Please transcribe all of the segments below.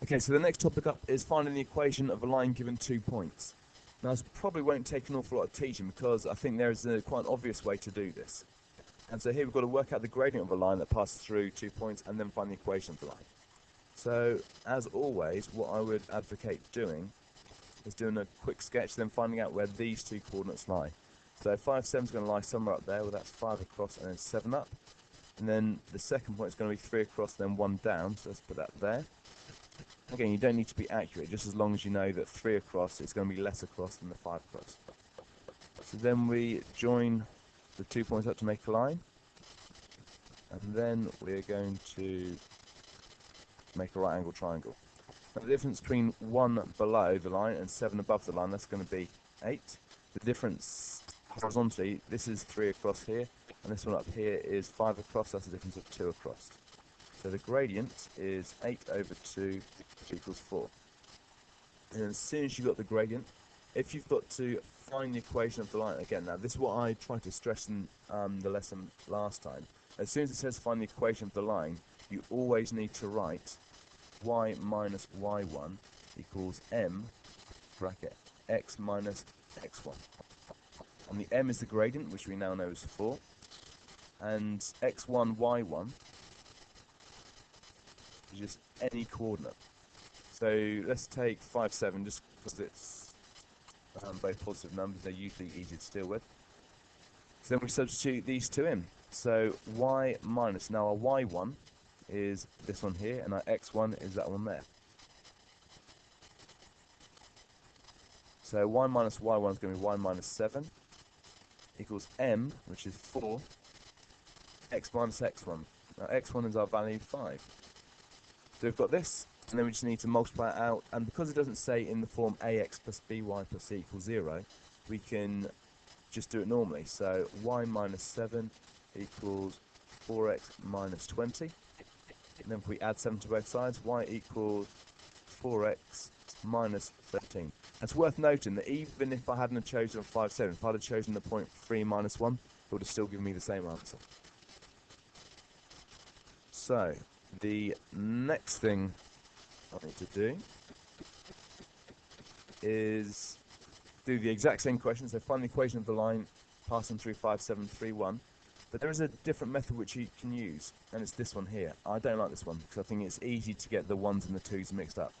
Okay, so the next topic up is finding the equation of a line given 2 points. Now, this probably won't take an awful lot of teaching because I think there is quite an obvious way to do this. And so here we've got to work out the gradient of a line that passes through 2 points and then find the equation of the line. So, as always, what I would advocate doing is doing a quick sketch, then finding out where these two coordinates lie. So 5, 7 is going to lie somewhere up there, well that's 5 across and then 7 up. And then the second point is going to be 3 across, then 1 down, so let's put that there. Again, you don't need to be accurate, just as long as you know that 3 across is going to be less across than the 5 across. So then we join the 2 points up to make a line. And then we're going to make a right angle triangle. Now the difference between 1 below the line and 7 above the line, that's going to be 8. The difference horizontally, this is 3 across here, and this one up here is 5 across, that's the difference of 2 across. So the gradient is 8 over 2 equals 4. And as soon as you've got the gradient, if you've got to find the equation of the line, again, now this is what I tried to stress in the lesson last time. As soon as it says find the equation of the line, you always need to write y minus y1 equals m bracket x minus x1. And the m is the gradient, which we now know is 4. And x1, y1 is just any coordinate. So let's take 5, 7, just because it's both positive numbers, they're usually easy to deal with. So then we substitute these two in. So y minus, now our y1 is this one here, and our x1 is that one there. So y minus y1 is going to be y minus 7 equals m, which is 4, x minus x1. Now x1 is our value 5. So we've got this, and then we just need to multiply it out, and because it doesn't say in the form ax plus by plus c equals 0, we can just do it normally. So y minus 7 equals 4x minus 20. And then if we add 7 to both sides, y equals 4x minus 13. It's worth noting that even if I hadn't chosen 5, 7, if I'd have chosen the point 3 minus 1, it would have still given me the same answer. So, the next thing I need to do is do the exact same question. So find the equation of the line passing through 5, 7, 3, 1. But there is a different method which you can use, and it's this one here. I don't like this one because I think it's easy to get the 1s and the 2s mixed up.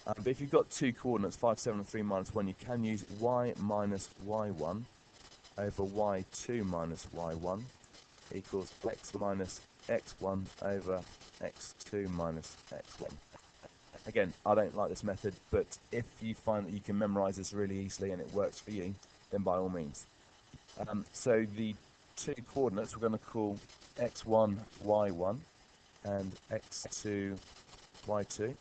But if you've got two coordinates, 5, 7, and 3 minus 1, you can use y minus y1 over y2 minus y1 equals x minus x1 over x2 minus x1. Again, I don't like this method, but if you find that you can memorize this really easily and it works for you, then by all means. So the two coordinates we're going to call x1, y1 and x2, y2.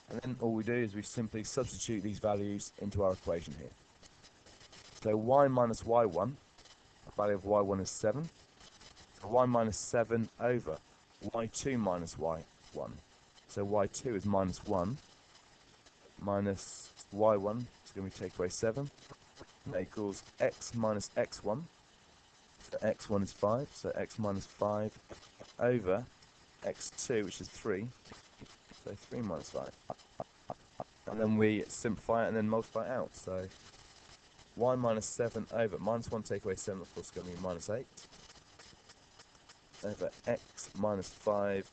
And then all we do is we simply substitute these values into our equation here. So y minus y1, the value of y1 is 7. So y minus 7 over y2 minus y1. So y2 is minus 1 minus y1 is going to be take away 7. That equals x minus x1. So x1 is 5, so x minus 5 over x2, which is 3. So 3 minus 5. And then we simplify it and then multiply it out. So y minus 7 over minus 1 take away 7, of course, is going to be minus 8. Over x minus 5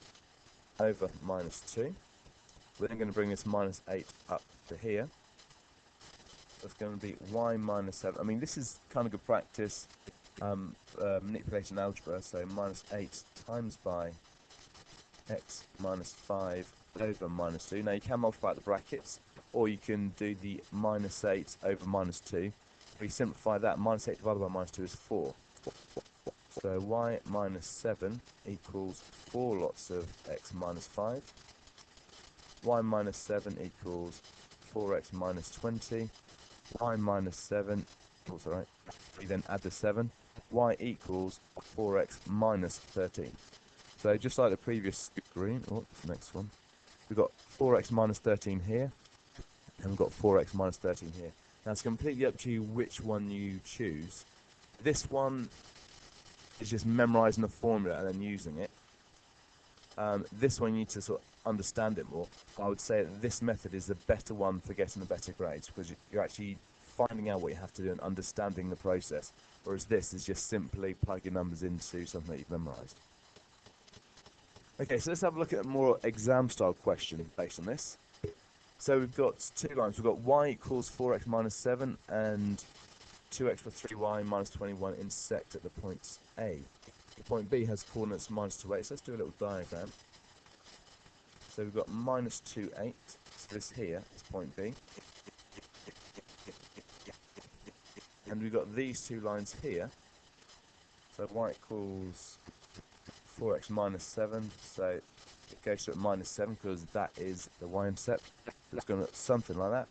over minus 2. We're then going to bring this minus 8 up to here. That's going to be y minus 7. I mean, this is kind of good practice, manipulation algebra. So minus 8 times by x minus 5 over minus 2. Now you can multiply out the brackets, or you can do the minus 8 over minus 2. If we simplify that, minus 8 divided by minus 2 is 4. So y minus 7 equals 4 lots of x minus 5. Y minus 7 equals 4x minus 20. Y minus 7 equals, alright, we then add the 7. Y equals 4x minus 13. So just like the previous screen, next one, we've got 4x minus 13 here, and we've got 4x minus 13 here. Now it's completely up to you which one you choose. This one is just memorizing the formula and then using it. This one you need to sort of understand it more. I would say that this method is the better one for getting the better grades, because you're actually finding out what you have to do and understanding the process, whereas this is just simply plugging numbers into something that you've memorized. Okay, so let's have a look at a more exam-style question based on this. So we've got two lines. We've got y equals 4x minus 7 and 2x plus 3y minus 21 intersect at the point A. The point B has coordinates minus 2, 8. So let's do a little diagram. So we've got minus 2, 8. So this here is point B. And we've got these two lines here. So y equals 4x minus 7. So it goes to at minus 7 because that is the y-intercept. It's going to something like that.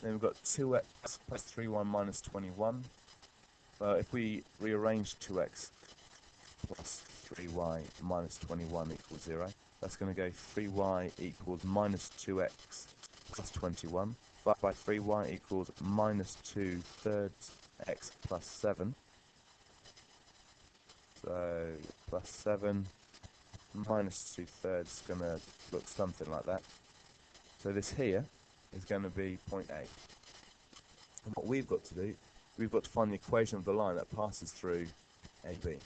Then we've got 2x plus 3y minus 21. If we rearrange 2x plus 3y minus 21 equals 0, that's going to go 3y equals minus 2x plus 21. Divided by 3y equals minus 2/3 x plus 7. So plus 7 minus 2/3 is going to look something like that. So this here is going to be point A. And what we've got to do, we've got to find the equation of the line that passes through AB.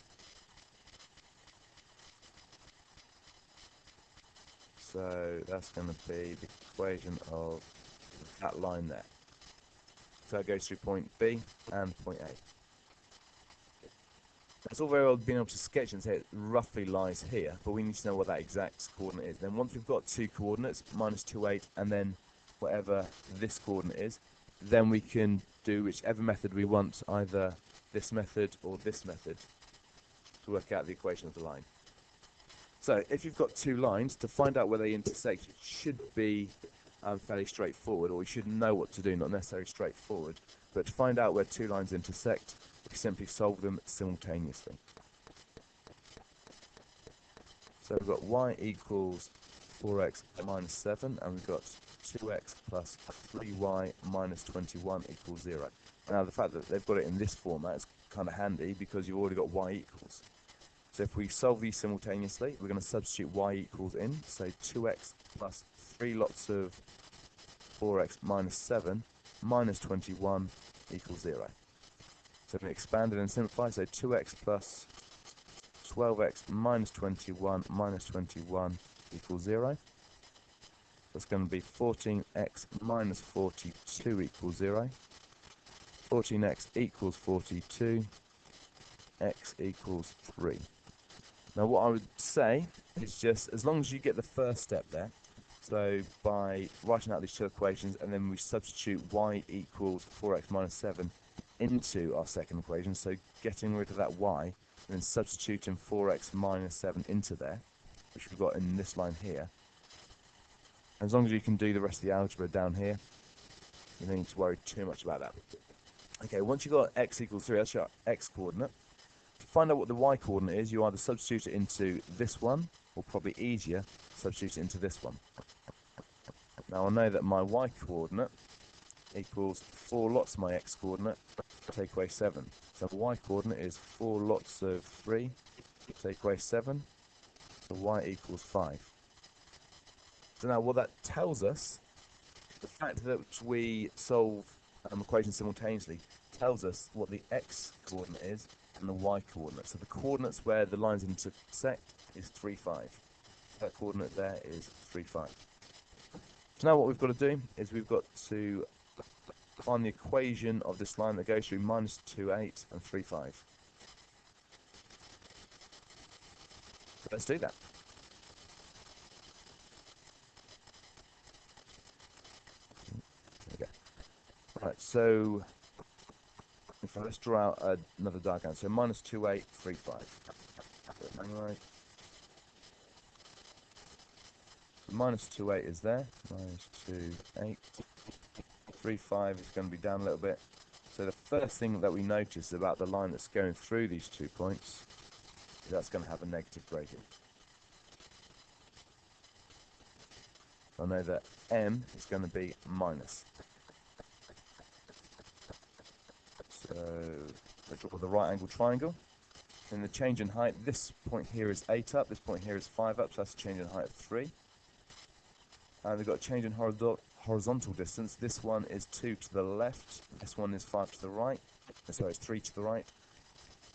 So that's going to be the equation of that line there. So it goes through point B and point A. It's all very well being able to sketch and say it roughly lies here, but we need to know what that exact coordinate is. Then once we've got two coordinates, minus 2, 8, and then whatever this coordinate is, then we can do whichever method we want, either this method or this method, to work out the equation of the line. So if you've got two lines, to find out where they intersect, it should be fairly straightforward, or you should know what to do, not necessarily straightforward. But to find out where two lines intersect, we simply solve them simultaneously. So we've got y equals 4x minus 7, and we've got 2x plus 3y minus 21 equals 0. Now the fact that they've got it in this format is kind of handy because you've already got y equals. So if we solve these simultaneously, we're going to substitute y equals in. So 2x plus 3 lots of 4x minus 7 minus 21 equals 0. So we expand it and simplify. So 2x plus 12x minus 21 minus 21 equals 0. That's going to be 14x minus 42 equals 0. 14x equals 42. X equals 3. Now what I would say is just, as long as you get the first step there, so by writing out these two equations and then we substitute y equals 4x minus 7 into our second equation, so getting rid of that y and then substituting 4x minus 7 into there, which we've got in this line here. As long as you can do the rest of the algebra down here, you don't need to worry too much about that. Okay, once you've got x equals 3, that's your x coordinate. To find out what the y coordinate is, you either substitute it into this one, or probably easier, substitute it into this one. Now I know that my y coordinate equals 4 lots of my x coordinate, take away 7. So the y coordinate is 4 lots of 3, take away 7, so y equals 5. So now what that tells us, the fact that we solve equations simultaneously, tells us what the x coordinate is and the y coordinate. So the coordinates where the lines intersect is 3, 5. That coordinate there is 3, 5. So now what we've got to do is we've got to find the equation of this line that goes through minus 2, 8 and 3, 5. So let's do that. Okay. Right, so let's draw out another diagram. So minus 2, 8, 3, 5. Right. So minus 2, 8 is there. Minus 2, 8. 3, 5 is going to be down a little bit. So the first thing that we notice about the line that's going through these 2 points is that's going to have a negative gradient. I know that m is going to be minus. So let's draw the right angle triangle. And the change in height, this point here is 8 up, this point here is 5 up, so that's a change in height of 3. And we've got a change in horizontal distance. This one is 2 to the left. This one is 5 to the right. Sorry, it's 3 to the right.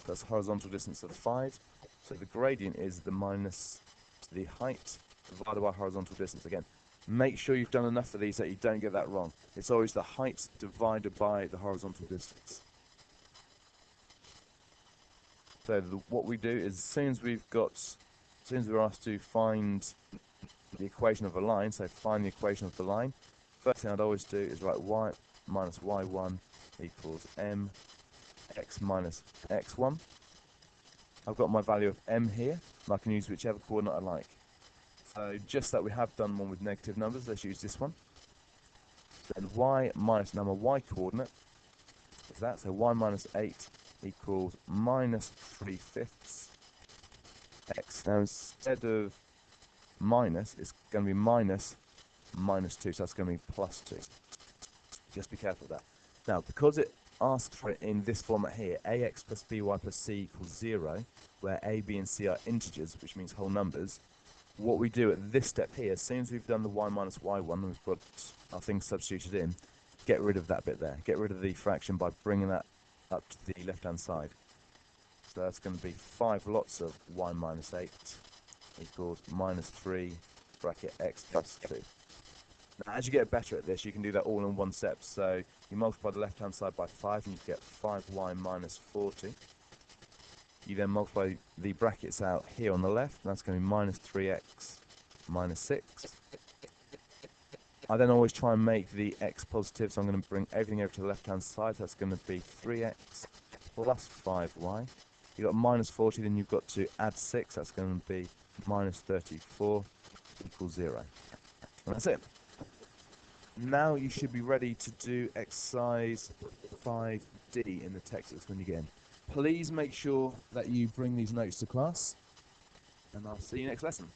That's horizontal distance of 5. So the gradient is the minus the height divided by horizontal distance. Again, make sure you've done enough of these that you don't get that wrong. It's always the height divided by the horizontal distance. So what we do is as soon as we're asked to find the equation of a line, so find the equation of the line, first thing I'd always do is write y minus y1 equals mx minus x1. I've got my value of m here, and I can use whichever coordinate I like. So just that we have done one with negative numbers, let's use this one. Then y minus, now my y coordinate is that, so y minus 8 equals minus 3/5 x. Now instead of minus, it's going to be minus 2, so that's going to be plus 2. Just be careful of that. Now, because it asks for it in this format here, ax plus by plus c equals 0, where a, b, and c are integers, which means whole numbers, what we do at this step here, as soon as we've done the y minus y1, and we've got our things substituted in, get rid of that bit there. Get rid of the fraction by bringing that up to the left-hand side. So that's going to be 5 lots of y minus 8 equals minus 3 bracket x plus 2. Now, as you get better at this, you can do that all in one step. So you multiply the left-hand side by 5, and you get 5y minus 40. You then multiply the brackets out here on the left, and that's going to be minus 3x minus 6. I then always try and make the x positive, so I'm going to bring everything over to the left-hand side. That's going to be 3x plus 5y. You've got minus 40, then you've got to add 6. That's going to be minus 34 equals 0. And that's it. Now you should be ready to do exercise 5D in the textbooks when you get in. Please make sure that you bring these notes to class, and I'll see you next lesson.